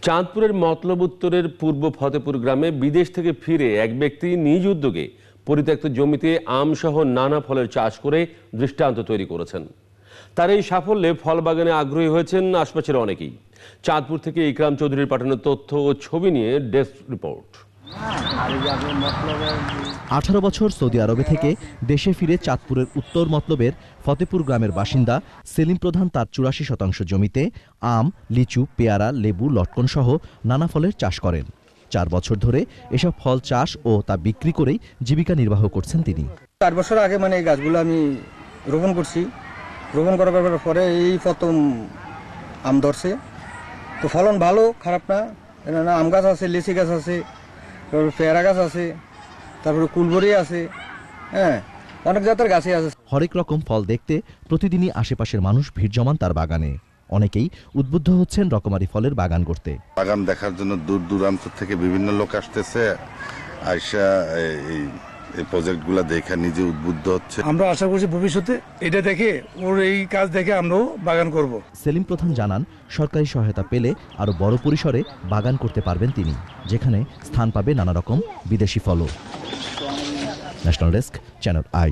চাঁদপুরের মতলব উত্তরের পূর্ব ফতেপুর গ্রামে বিদেশ থেকে ফিরে এক ব্যক্তি নিজ উদ্যোগে পরিত্যক্ত জমিতে আমসহ নানা ফলের চাষ করে দৃষ্টান্ত তৈরি করেছেন। তার এই সাফল্যে ফল বাগানে আগ্রহী হয়েছেন আশপাশের অনেকেই। চাঁদপুর থেকে ইকরাম চৌধুরীর পাঠানো তথ্য ও ছবি নিয়ে ডেস্ক রিপোর্ট। 18 বছর সৌদি আরবে থেকে দেশে ফিরে চাঁদপুরের উত্তর মতলবের ফতেপুর গ্রামের বাসিন্দা সেলিম প্রধান তার 84% জমিতে আম, লিচু, পেয়ারা, লেবু, লটকন সহ নানা ফলের চাষ করেন। 4 বছর ধরে এসব ফল চাষ ও তা বিক্রি করেই জীবিকা নির্বাহ করছেন তিনি। 4 বছর আগে এই গাছগুলো আমি রোপণ করছি। রোপণ করার পরে এই প্রথম আম ধরছে, তো ফলন ভালো, খারাপ না। আম গাছ আছে, লিচি গাছ আছে, তারপরে পেয়ারা গাছ আছে, তারপরে কুলবরি আছে, হ্যাঁ, অনেক জাতের গাছই আছে। হরেক রকম ফল দেখতে প্রতিদিনই আশেপাশের মানুষ ভিড় জমান তার বাগানে। অনেকেই উদ্বুদ্ধ হচ্ছেন রকমারি ফলের বাগান করতে। বাগান দেখার জন্য দূর দূরান্ত থেকে বিভিন্ন লোক আসতেছে, আইসা এই প্রজেক্টগুলো দেখে নিজে উদ্বুদ্ধ হচ্ছে। আমরা আশা করছি ভবিষ্যতে এটা দেখে, ওর এই কাজ দেখে আমরাও বাগান করব। সেলিম প্রধান জানান, সরকারি সহায়তা পেলে আরো বড় পরিসরে বাগান করতে পারবেন তিনি, যেখানে স্থান পাবে নানা রকম বিদেশি ফলও। National desk, channel I.